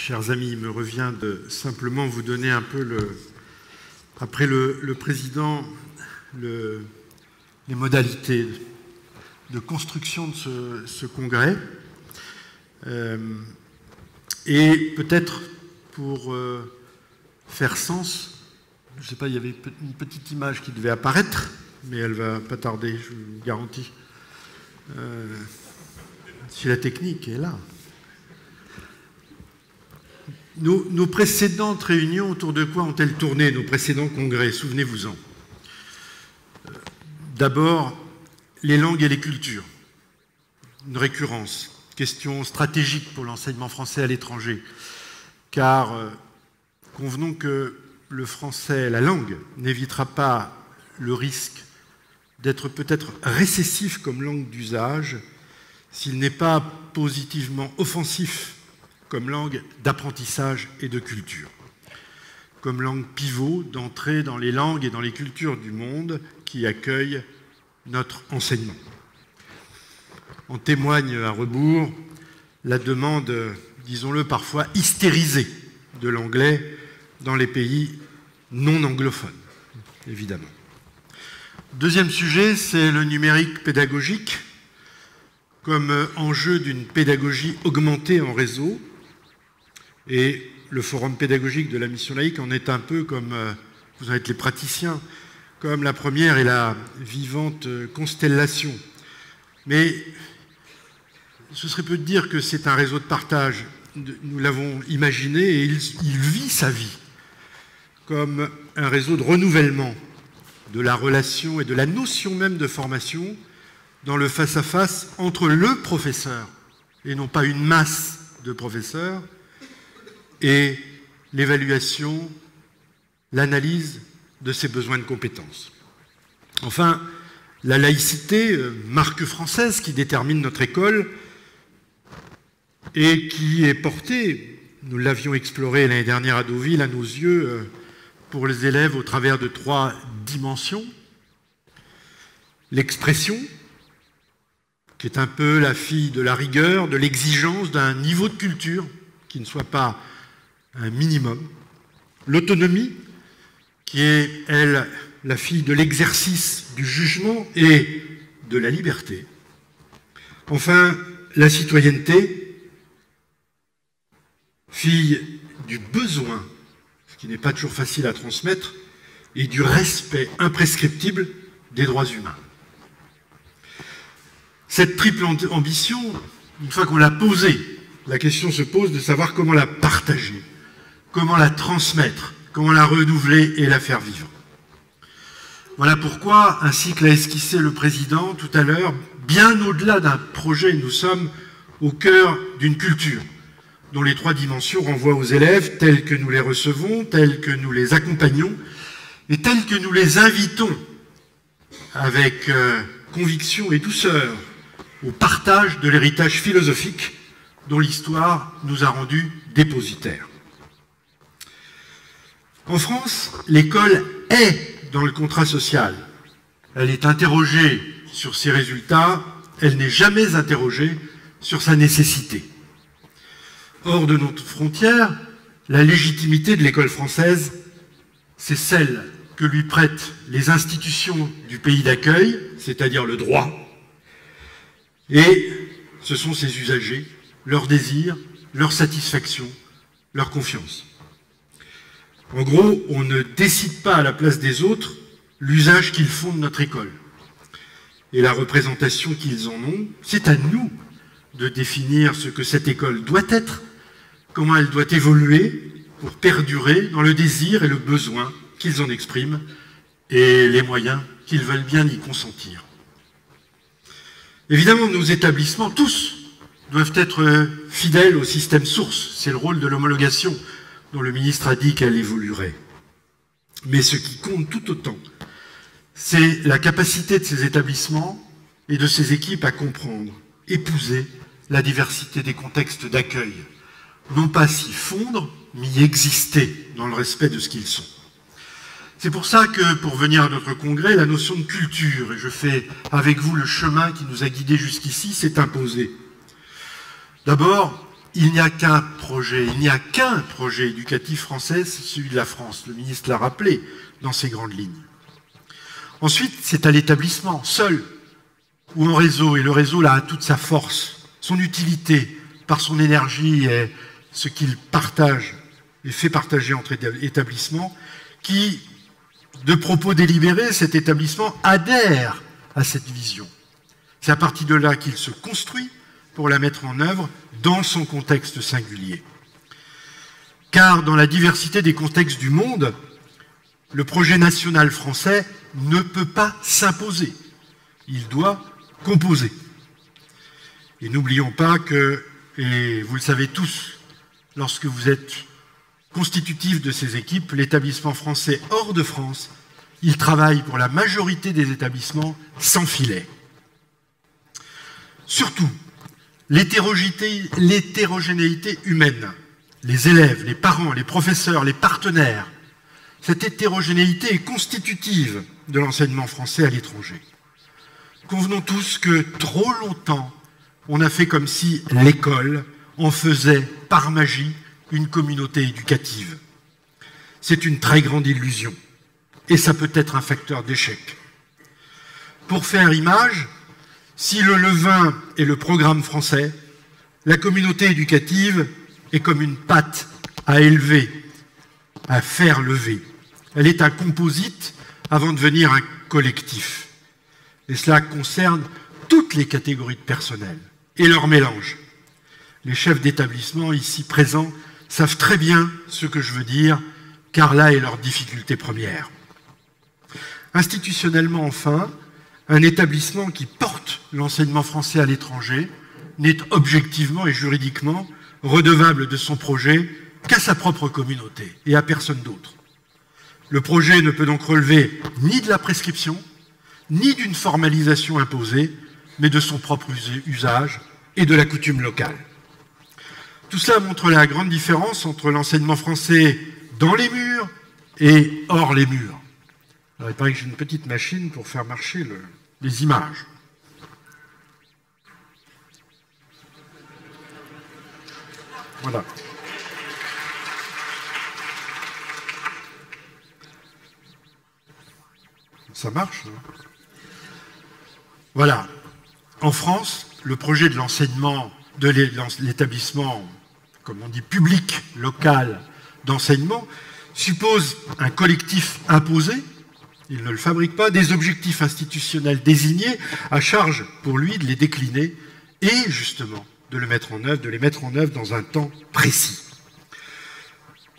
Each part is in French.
chers amis, il me revient de simplement vous donner un peu, après le président, les modalités de construction de ce congrès. Et peut-être pour faire sens, je ne sais pas, il y avait une petite image qui devait apparaître, mais elle ne va pas tarder, je vous le garantis. Si la technique est là. Nos précédentes réunions, autour de quoi ont-elles tourné, nos précédents congrès? Souvenez-vous-en. D'abord, les langues et les cultures. Une récurrence, question stratégique pour l'enseignement français à l'étranger. Car convenons que le français, la langue, n'évitera pas le risque d'être peut-être récessif comme langue d'usage s'il n'est pas positivement offensif comme langue d'apprentissage et de culture, comme langue pivot d'entrée dans les langues et dans les cultures du monde qui accueillent notre enseignement. En témoigne à rebours la demande, disons-le parfois, hystérisée de l'anglais dans les pays non anglophones, évidemment. Deuxième sujet, c'est le numérique pédagogique comme enjeu d'une pédagogie augmentée en réseau. Et le forum pédagogique de la mission laïque en est un peu comme, vous en êtes les praticiens, comme la première et la vivante constellation. Mais ce serait peu de dire que c'est un réseau de partage. Nous l'avons imaginé et il vit sa vie comme un réseau de renouvellement de la relation et de la notion même de formation dans le face-à-face entre le professeur, et non pas une masse de professeurs, et l'évaluation, l'analyse de ses besoins de compétences. Enfin, la laïcité, marque française qui détermine notre école et qui est portée, nous l'avions exploré l'année dernière à Deauville, à nos yeux, pour les élèves au travers de 3 dimensions. L'expression, qui est un peu la fille de la rigueur, de l'exigence d'un niveau de culture qui ne soit pas un minimum. L'autonomie, qui est, elle, la fille de l'exercice du jugement et de la liberté. Enfin, la citoyenneté, fille du besoin, ce qui n'est pas toujours facile à transmettre, et du respect imprescriptible des droits humains. Cette triple ambition, une fois qu'on l'a posée, la question se pose de savoir comment la partager, comment la transmettre, comment la renouveler et la faire vivre. Voilà pourquoi, ainsi que l'a esquissé le président tout à l'heure, bien au-delà d'un projet, nous sommes au cœur d'une culture dont les 3 dimensions renvoient aux élèves tels que nous les recevons, tels que nous les accompagnons et tels que nous les invitons avec conviction et douceur au partage de l'héritage philosophique dont l'histoire nous a rendus dépositaires. En France, l'école est dans le contrat social. Elle est interrogée sur ses résultats, elle n'est jamais interrogée sur sa nécessité. Hors de notre frontière, la légitimité de l'école française, c'est celle que lui prêtent les institutions du pays d'accueil, c'est-à-dire le droit, et ce sont ses usagers, leurs désirs, leur satisfaction, leur confiance. En gros, on ne décide pas à la place des autres l'usage qu'ils font de notre école et la représentation qu'ils en ont. C'est à nous de définir ce que cette école doit être, comment elle doit évoluer pour perdurer dans le désir et le besoin qu'ils en expriment et les moyens qu'ils veulent bien y consentir. Évidemment, nos établissements, tous, doivent être fidèles au système source. C'est le rôle de l'homologation dont le ministre a dit qu'elle évoluerait. Mais ce qui compte tout autant, c'est la capacité de ces établissements et de ces équipes à comprendre, épouser la diversité des contextes d'accueil, non pas s'y fondre, mais y exister dans le respect de ce qu'ils sont. C'est pour ça que, pour venir à notre congrès, la notion de culture, et je fais avec vous le chemin qui nous a guidés jusqu'ici, s'est imposée. D'abord, il n'y a qu'un projet éducatif français, c'est celui de la France. Le ministre l'a rappelé dans ses grandes lignes. Ensuite, c'est à l'établissement, seul ou en réseau, et le réseau là a toute sa force, son utilité, par son énergie et ce qu'il partage et fait partager entre établissements, qui, de propos délibérés, cet établissement adhère à cette vision. C'est à partir de là qu'il se construit pour la mettre en œuvre dans son contexte singulier. Car dans la diversité des contextes du monde, le projet national français ne peut pas s'imposer. Il doit composer. Et n'oublions pas que, et vous le savez tous, lorsque vous êtes constitutif de ces équipes, l'établissement français hors de France, il travaille pour la majorité des établissements sans filet. Surtout, l'hétérogénéité humaine, les élèves, les parents, les professeurs, les partenaires, cette hétérogénéité est constitutive de l'enseignement français à l'étranger. Convenons tous que trop longtemps, on a fait comme si l'école en faisait, par magie, une communauté éducative. C'est une très grande illusion, et ça peut être un facteur d'échec. Pour faire image, si le levain est le programme français, la communauté éducative est comme une pâte à élever, à faire lever. Elle est un composite avant de devenir un collectif. Et cela concerne toutes les catégories de personnel et leur mélange. Les chefs d'établissement ici présents savent très bien ce que je veux dire, car là est leur difficulté première. Institutionnellement, enfin, un établissement qui porte l'enseignement français à l'étranger n'est objectivement et juridiquement redevable de son projet qu'à sa propre communauté et à personne d'autre. Le projet ne peut donc relever ni de la prescription, ni d'une formalisation imposée, mais de son propre usage et de la coutume locale. Tout cela montre la grande différence entre l'enseignement français dans les murs et hors les murs. Alors, il paraît que j'ai une petite machine pour faire marcher les images. Voilà. Ça marche, hein ? Voilà. En France, le projet de l'enseignement, de l'établissement, comme on dit, public, local, d'enseignement, suppose un collectif imposé, il ne le fabrique pas, des objectifs institutionnels désignés, à charge pour lui de les décliner et justement de les mettre en œuvre dans un temps précis.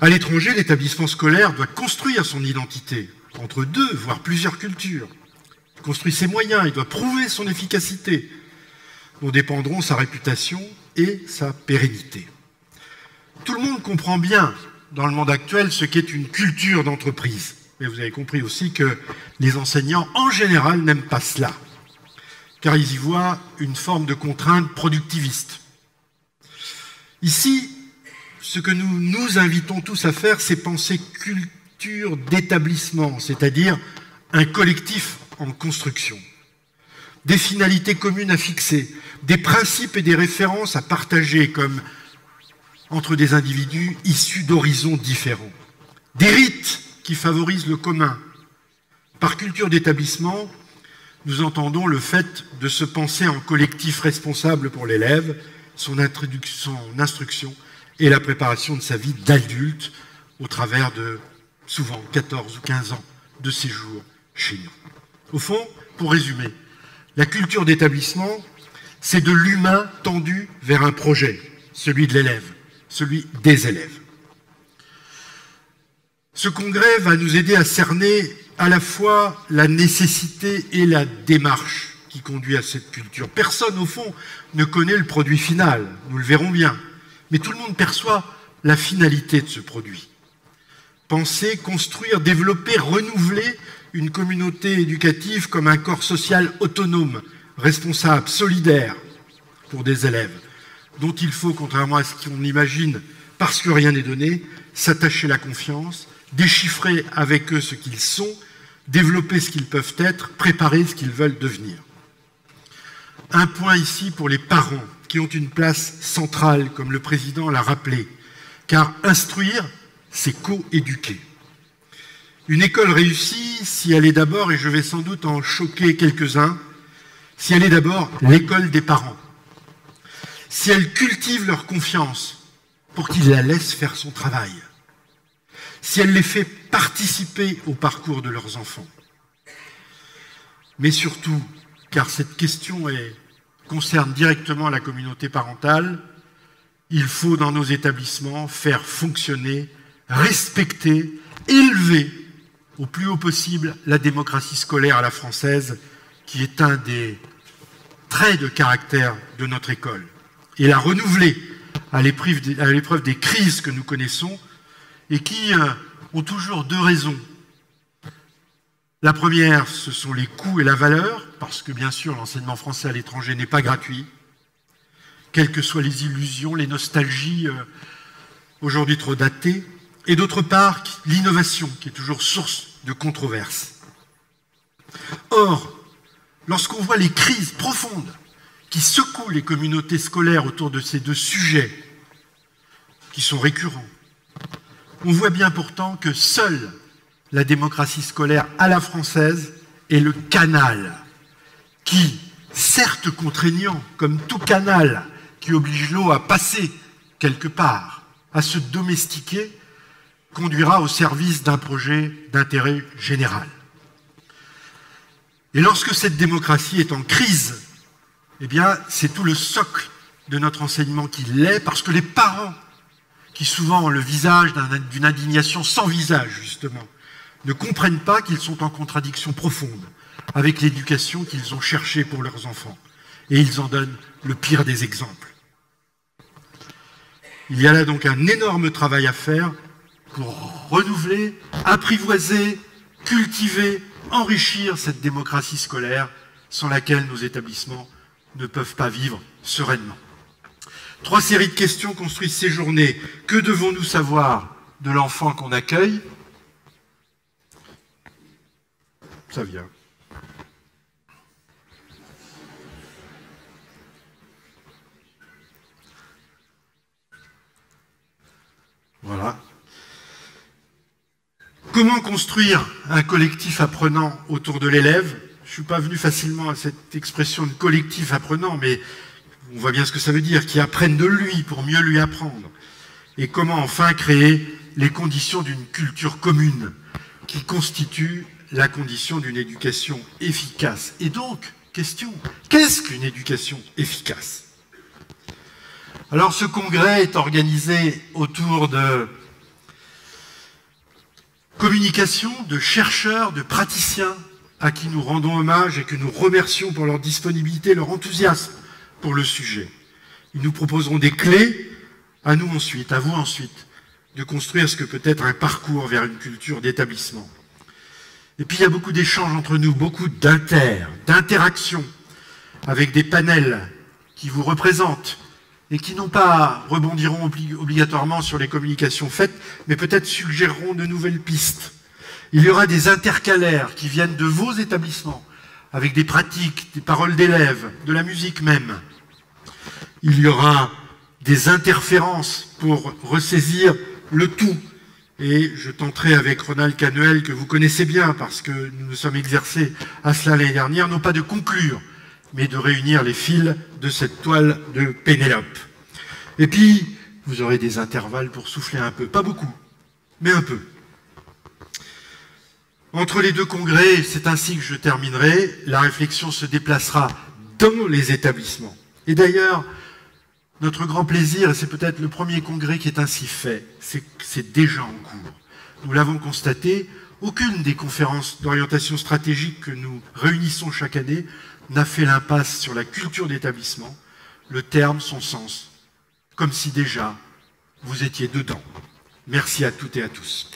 À l'étranger, l'établissement scolaire doit construire son identité entre deux, voire plusieurs cultures. Il construit ses moyens, il doit prouver son efficacité, dont dépendront sa réputation et sa pérennité. Tout le monde comprend bien, dans le monde actuel, ce qu'est une culture d'entreprise. Mais vous avez compris aussi que les enseignants, en général, n'aiment pas cela, car ils y voient une forme de contrainte productiviste. Ici, ce que nous nous invitons tous à faire, c'est penser culture d'établissement, c'est-à-dire un collectif en construction. Des finalités communes à fixer, des principes et des références à partager comme entre des individus issus d'horizons différents. Des rites qui favorisent le commun. Par culture d'établissement, nous entendons le fait de se penser en collectif responsable pour l'élève, son instruction et la préparation de sa vie d'adulte au travers de souvent 14 ou 15 ans de séjour chez nous. Au fond, pour résumer, la culture d'établissement, c'est de l'humain tendu vers un projet, celui de l'élève, celui des élèves. Ce congrès va nous aider à cerner à la fois la nécessité et la démarche qui conduit à cette culture. Personne, au fond, ne connaît le produit final, nous le verrons bien, mais tout le monde perçoit la finalité de ce produit. Penser, construire, développer, renouveler une communauté éducative comme un corps social autonome, responsable, solidaire pour des élèves, dont il faut, contrairement à ce qu'on imagine, parce que rien n'est donné, s'attacher la confiance, déchiffrer avec eux ce qu'ils sont, développer ce qu'ils peuvent être, préparer ce qu'ils veulent devenir. Un point ici pour les parents qui ont une place centrale, comme le président l'a rappelé, car instruire, c'est co-éduquer. Une école réussie, si elle est d'abord, et je vais sans doute en choquer quelques-uns, si elle est d'abord l'école des parents, si elle cultive leur confiance pour qu'ils la laissent faire son travail, si elle les fait participer au parcours de leurs enfants. Mais surtout, car cette question concerne directement la communauté parentale, il faut dans nos établissements faire fonctionner, respecter, élever au plus haut possible la démocratie scolaire à la française, qui est un des traits de caractère de notre école, et la renouveler à l'épreuve des crises que nous connaissons et qui ont toujours deux raisons. La première, ce sont les coûts et la valeur, parce que bien sûr l'enseignement français à l'étranger n'est pas gratuit, quelles que soient les illusions, les nostalgies aujourd'hui trop datées, et d'autre part l'innovation qui est toujours source de controverses. Or, lorsqu'on voit les crises profondes qui secouent les communautés scolaires autour de ces deux sujets, qui sont récurrents, on voit bien pourtant que seule la démocratie scolaire à la française est le canal qui, certes contraignant, comme tout canal qui oblige l'eau à passer quelque part, à se domestiquer, conduira au service d'un projet d'intérêt général. Et lorsque cette démocratie est en crise, eh bien, c'est tout le socle de notre enseignement qui l'est, parce que les parents, qui souvent ont le visage d'une indignation sans visage, justement, ne comprennent pas qu'ils sont en contradiction profonde avec l'éducation qu'ils ont cherchée pour leurs enfants. Et ils en donnent le pire des exemples. Il y a là donc un énorme travail à faire pour renouveler, apprivoiser, cultiver, enrichir cette démocratie scolaire sans laquelle nos établissements ne peuvent pas vivre sereinement. 3 séries de questions construisent ces journées. Que devons-nous savoir de l'enfant qu'on accueille? Ça vient. Voilà. Comment construire un collectif apprenant autour de l'élève? Je ne suis pas venu facilement à cette expression de collectif apprenant, mais on voit bien ce que ça veut dire, qui apprenne de lui pour mieux lui apprendre. Et comment enfin créer les conditions d'une culture commune qui constitue la condition d'une éducation efficace. Et donc, question, qu'est-ce qu'une éducation efficace? Alors ce congrès est organisé autour de communication, de chercheurs, de praticiens à qui nous rendons hommage et que nous remercions pour leur disponibilité, leur enthousiasme pour le sujet. Ils nous proposeront des clés, à nous ensuite, à vous ensuite, de construire ce que peut être un parcours vers une culture d'établissement. Et puis il y a beaucoup d'échanges entre nous, beaucoup d'interactions avec des panels qui vous représentent et qui non pas rebondiront obligatoirement sur les communications faites, mais peut-être suggéreront de nouvelles pistes. Il y aura des intercalaires qui viennent de vos établissements, avec des pratiques, des paroles d'élèves, de la musique même. Il y aura des interférences pour ressaisir le tout. Et je tenterai avec Ronald Canuel, que vous connaissez bien, parce que nous nous sommes exercés à cela l'année dernière, non pas de conclure, mais de réunir les fils de cette toile de Pénélope. Et puis, vous aurez des intervalles pour souffler un peu. Pas beaucoup, mais un peu. Entre les deux congrès, c'est ainsi que je terminerai, la réflexion se déplacera dans les établissements. Et d'ailleurs, notre grand plaisir, et c'est peut-être le premier congrès qui est ainsi fait, c'est déjà en cours. Nous l'avons constaté, aucune des conférences d'orientation stratégique que nous réunissons chaque année n'a fait l'impasse sur la culture d'établissement, le terme, son sens, comme si déjà vous étiez dedans. Merci à toutes et à tous.